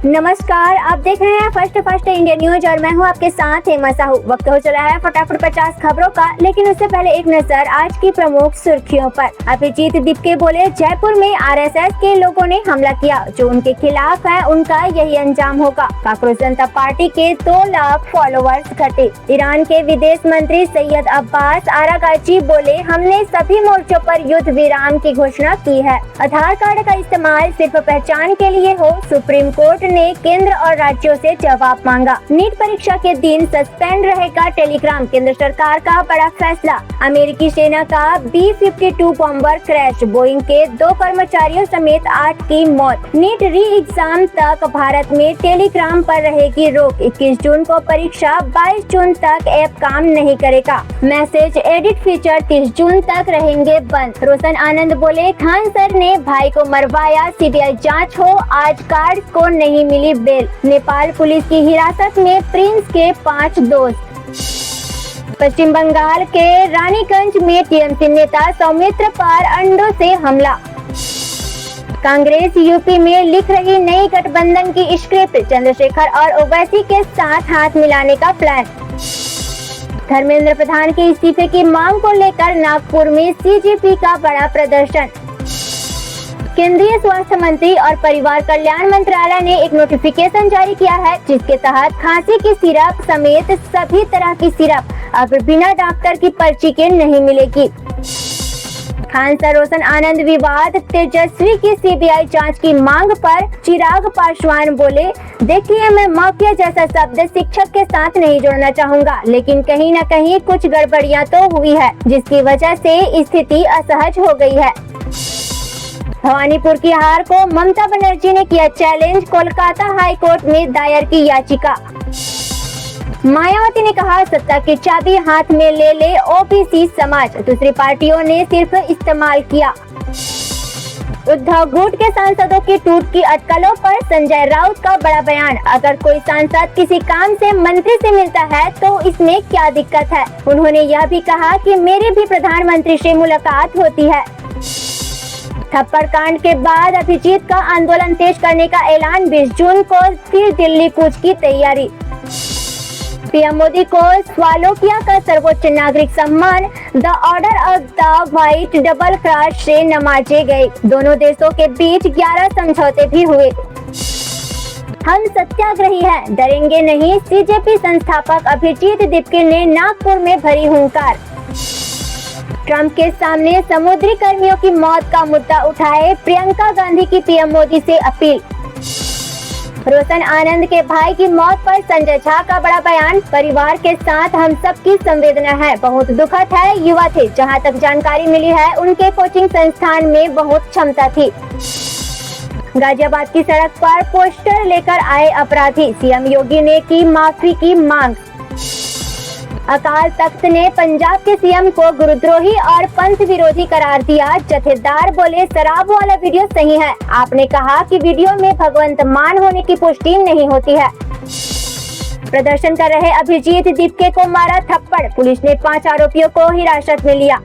नमस्कार, आप देख रहे हैं फर्स्ट इंडिया न्यूज और मैं हूं आपके साथ हेमा साहू। वक्त हो चला है फटाफट 50 खबरों का, लेकिन उससे पहले एक नजर आज की प्रमुख सुर्खियों पर। अभिजीत दीपके बोले, जयपुर में आरएसएस के लोगों ने हमला किया, जो उनके खिलाफ है उनका यही अंजाम होगा। कांग्रेस जनता पार्टी के 2 लाख फॉलोअर्स घटे। ईरान के विदेश मंत्री सैयद अब्बास आरागाची बोले, हमने सभी मोर्चों पर युद्ध विराम की घोषणा की है। आधार कार्ड का इस्तेमाल सिर्फ पहचान के लिए हो, सुप्रीम कोर्ट ने केंद्र और राज्यों से जवाब मांगा। नीट परीक्षा के दिन सस्पेंड रहेगा टेलीग्राम, केंद्र सरकार का बड़ा फैसला। अमेरिकी सेना का B-52 बॉम्बर क्रैश, बोइंग के 2 कर्मचारियों समेत 8 की मौत। नीट री एग्जाम तक भारत में टेलीग्राम पर रहेगी रोक। 21 जून को परीक्षा, 22 जून तक ऐप काम नहीं करेगा। मैसेज एडिट फीचर 30 जून तक रहेंगे बंद। रोशन आनंद बोले, खान सर ने भाई को मरवाया, सीबीआई जांच हो। आज कार्ड को नहीं मिली बेल। नेपाल पुलिस की हिरासत में प्रिंस के 5 दोस्त। पश्चिम बंगाल के रानीगंज में टीएमसी नेता सौमित्र पर अंडों से हमला। कांग्रेस यूपी में लिख रही नई गठबंधन की स्क्रिप्ट, चंद्रशेखर और ओवैसी के साथ हाथ मिलाने का प्लान। धर्मेंद्र प्रधान के इस्तीफे की मांग को लेकर नागपुर में सीजेपी का बड़ा प्रदर्शन। केंद्रीय स्वास्थ्य मंत्री और परिवार कल्याण मंत्रालय ने एक नोटिफिकेशन जारी किया है, जिसके तहत खांसी की सिरप समेत सभी तरह की सिरप अब बिना डॉक्टर की पर्ची के नहीं मिलेगी। खान सर रोशन आनंद विवाद, तेजस्वी की सीबीआई जांच की मांग पर चिराग पासवान बोले, देखिए मैं माफिया जैसा शब्द शिक्षक के साथ नहीं जोड़ना चाहूँगा, लेकिन कहीं न कहीं कुछ गड़बड़ियाँ तो हुई है, जिसकी वजह से स्थिति असहज हो गई है। भवानीपुर की हार को ममता बनर्जी ने किया चैलेंज, कोलकाता हाई कोर्ट में दायर की याचिका। मायावती ने कहा, सत्ता की चाबी हाथ में ले ले ओबीसी समाज, दूसरी पार्टियों ने सिर्फ इस्तेमाल किया। उद्धव गुट के सांसदों की टूट की अटकलों पर संजय राउत का बड़ा बयान, अगर कोई सांसद किसी काम से मंत्री से मिलता है तो इसमें क्या दिक्कत है। उन्होंने यह भी कहा कि मेरी भी प्रधानमंत्री से मुलाकात होती है। थप्पड़ कांड के बाद अभिजीत का आंदोलन तेज करने का ऐलान, 20 जून को फिर दिल्ली कूच की तैयारी। पीएम मोदी को स्वालोकिया का सर्वोच्च नागरिक सम्मान the order of the white double cross से नवाजे गए। दोनों देशों के बीच 11 समझौते भी हुए। हम सत्याग्रही हैं, डरेंगे नहीं, सीजेपी संस्थापक अभिजीत दीपके ने नागपुर में भरी हुंकार। ट्रंप के सामने समुद्री कर्मियों की मौत का मुद्दा उठाए, प्रियंका गांधी की पीएम मोदी से अपील। रोशन आनंद के भाई की मौत पर संजय झा का बड़ा बयान, परिवार के साथ हम सबकी संवेदना है, बहुत दुखद है। युवा थे, जहां तक जानकारी मिली है उनके कोचिंग संस्थान में बहुत क्षमता थी। गाजियाबाद की सड़क पर पोस्टर लेकर आए अपराधी, सीएम योगी ने की माफी की मांग। अकाल तख्त ने पंजाब के सीएम को गुरुद्रोही और पंथ विरोधी करार दिया। जथेदार बोले, शराब वाला वीडियो सही है, आपने कहा कि वीडियो में भगवंत मान होने की पुष्टि नहीं होती है। प्रदर्शन कर रहे अभिजीत दीपके को मारा थप्पड़, पुलिस ने 5 आरोपियों को हिरासत में लिया।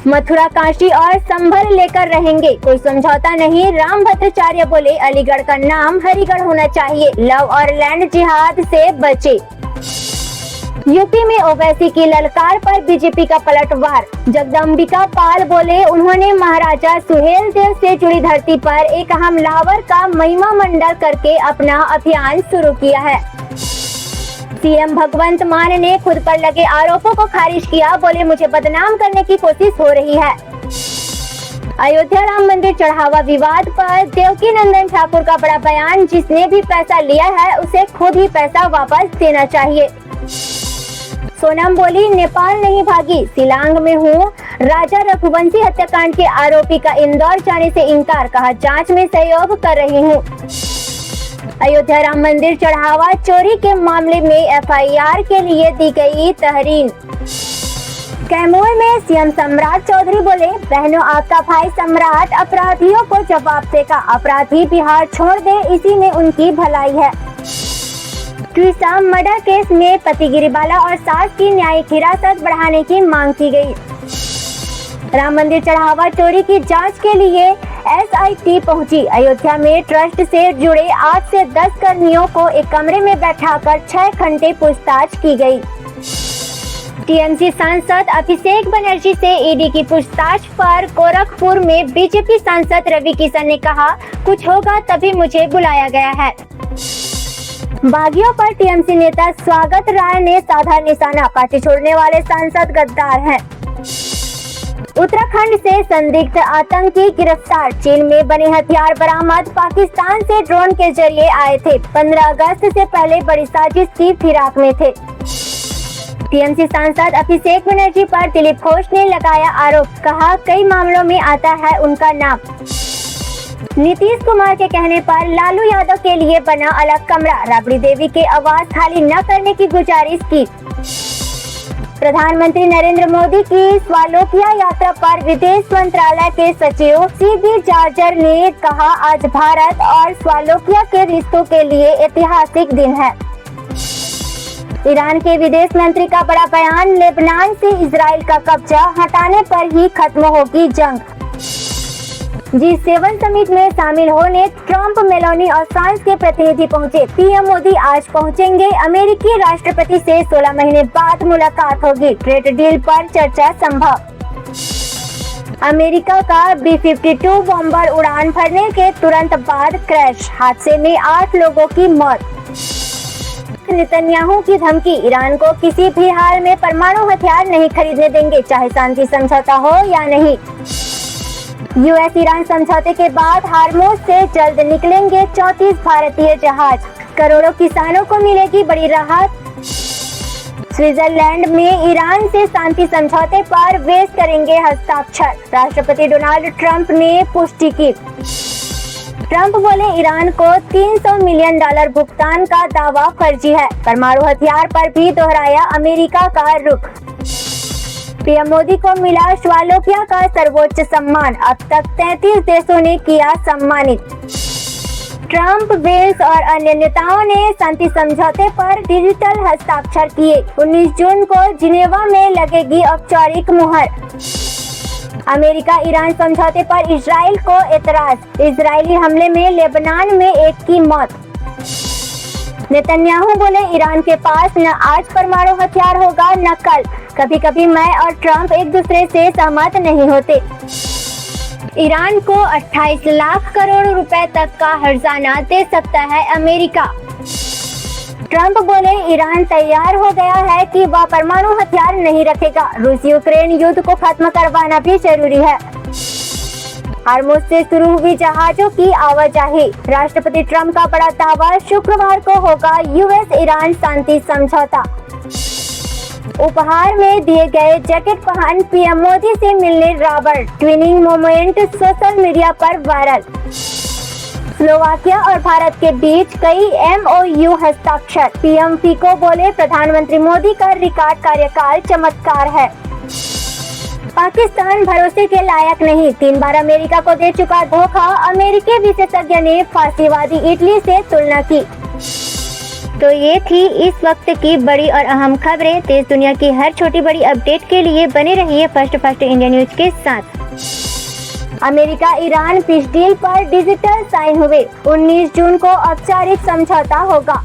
मथुरा, काशी और संभल लेकर रहेंगे, कोई समझौता नहीं। राम भट्टाचार्य बोले, अलीगढ़ का नाम हरिगढ़ होना चाहिए, लव और लैंड जिहाद से बचे। यूपी में ओवैसी की ललकार पर बीजेपी का पलटवार, जगदम्बिका पाल बोले, उन्होंने महाराजा सुहेल देव से जुड़ी धरती पर एक हमलावर का महिमा मंडल करके अपना अभियान शुरू किया है। सीएम भगवंत मान ने खुद पर लगे आरोपों को खारिज किया, बोले मुझे बदनाम करने की कोशिश हो रही है। अयोध्या राम मंदिर चढ़ावा विवाद पर देवकी नंदन ठाकुर का बड़ा बयान, जिसने भी पैसा लिया है उसे खुद ही पैसा वापस देना चाहिए। सोनम बोली, नेपाल नहीं भागी, शिलांग में हूँ। राजा रघुवंशी हत्याकांड के आरोपी का इंदौर जाने से इनकार, कहा जांच में सहयोग कर रही हूँ। अयोध्या राम मंदिर चढ़ावा चोरी के मामले में एफआईआर के लिए दी गई तहरीर। कैमूर में सीएम सम्राट चौधरी बोले, बहनों आपका भाई सम्राट अपराधियों को जवाब देगा, अपराधी बिहार छोड़ दे, इसी में उनकी भलाई है। ट्रिसा मर्डर केस में पति गिरिबाला और सास की न्यायिक हिरासत बढ़ाने की मांग की गई। राम मंदिर चढ़ावा चोरी की जांच के लिए SIT पहुंची। अयोध्या में ट्रस्ट से जुड़े 8 से 10 कर्मियों को एक कमरे में बैठाकर 6 घंटे पूछताछ की गई। टीएमसी सांसद अभिषेक बनर्जी से ईडी की पूछताछ पर गोरखपुर में बीजेपी सांसद रवि किशन ने कहा, कुछ होगा तभी मुझे बुलाया गया है। बागियों पर टीएमसी नेता स्वागत राय ने साधा निशाना, पार्टी छोड़ने वाले सांसद गद्दार हैं। उत्तराखंड से संदिग्ध आतंकी गिरफ्तार, चीन में बने हथियार बरामद, पाकिस्तान से ड्रोन के जरिए आए थे। 15 अगस्त से पहले बड़ी साजिश की फिराक में थे। टीएमसी सांसद अभिषेक बनर्जी पर दिलीप घोष ने लगाया आरोप, कहा कई मामलों में आता है उनका नाम। नीतीश कुमार के कहने पर लालू यादव के लिए बना अलग कमरा, राबड़ी देवी के आवास खाली न करने की गुजारिश की। प्रधानमंत्री नरेंद्र मोदी की स्वालोकिया यात्रा पर विदेश मंत्रालय के सचिव CB जार्जर ने कहा, आज भारत और स्वालोकिया के रिश्तों के लिए ऐतिहासिक दिन है। ईरान के विदेश मंत्री का बड़ा बयान, लेबनान से इजराइल का कब्जा हटाने पर ही खत्म होगी जंग। G7 समिट में शामिल होने ट्रंप, मेलोनी और फ्रांस के प्रतिनिधि पहुंचे। पीएम मोदी आज पहुंचेंगे। अमेरिकी राष्ट्रपति से 16 महीने बाद मुलाकात होगी। ट्रेड डील पर चर्चा संभव। अमेरिका का B-52 बॉम्बर उड़ान भरने के तुरंत बाद क्रैश, हादसे में 8 लोगों की मौत। नेतन्याहू की धमकी, ईरान को किसी भी हाल में परमाणु हथियार नहीं खरीदने देंगे, चाहे शांति समझौता हो या नहीं। US ईरान समझौते के बाद हार्मोज से जल्द निकलेंगे 34 भारतीय जहाज, करोड़ों किसानों को मिलेगी बड़ी राहत। स्विट्जरलैंड में ईरान से शांति समझौते पर वेस्ट करेंगे हस्ताक्षर, राष्ट्रपति डोनाल्ड ट्रंप ने पुष्टि की। ट्रंप बोले, ईरान को $300 मिलियन भुगतान का दावा फर्जी है। परमाणु हथियार पर भी दोहराया अमेरिका का रुख। पीएम मोदी को मिला स्वालोकिया का सर्वोच्च सम्मान, अब तक 33 देशों ने किया सम्मानित। ट्रंप, वेल्स और अन्य नेताओं ने शांति समझौते पर डिजिटल हस्ताक्षर किए। 19 जून को जिनेवा में लगेगी औपचारिक मुहर। अमेरिका ईरान समझौते पर इजराइल को एतराज, इजरायली हमले में लेबनान में 1 की मौत। नेतन्याहू बोले, ईरान के पास न आज परमाणु हथियार होगा न कल। कभी कभी मैं और ट्रंप एक दूसरे से सहमत नहीं होते। ईरान को 28 लाख करोड़ रुपए तक का हर्जाना दे सकता है अमेरिका। ट्रंप बोले, ईरान तैयार हो गया है कि वह परमाणु हथियार नहीं रखेगा। रूस यूक्रेन युद्ध को खत्म करवाना भी जरूरी है। हार्मुज से शुरू हुई जहाजों की आवाजाही, राष्ट्रपति ट्रंप का बड़ा दावा, शुक्रवार को होगा US ईरान शांति समझौता। उपहार में दिए गए जैकेट पहन पीएम मोदी से मिलने Robert, twinning moment social media पर वायरल। स्लोवाकिया और भारत के बीच कई MOU हस्ताक्षर, पीएम फिको बोले, प्रधानमंत्री मोदी का रिकॉर्ड कार्यकाल चमत्कार है। पाकिस्तान भरोसे के लायक नहीं, 3 बार अमेरिका को दे चुका धोखा, अमेरिकी विशेषज्ञ ने फांसीवादी इटली से तुलना की। तो ये थी इस वक्त की बड़ी और अहम खबरें। देश दुनिया की हर छोटी बड़ी अपडेट के लिए बने रहिए फर्स्ट इंडिया न्यूज के साथ। अमेरिका ईरान पीस डील पर डिजिटल साइन हुए, 19 जून को औपचारिक समझौता होगा।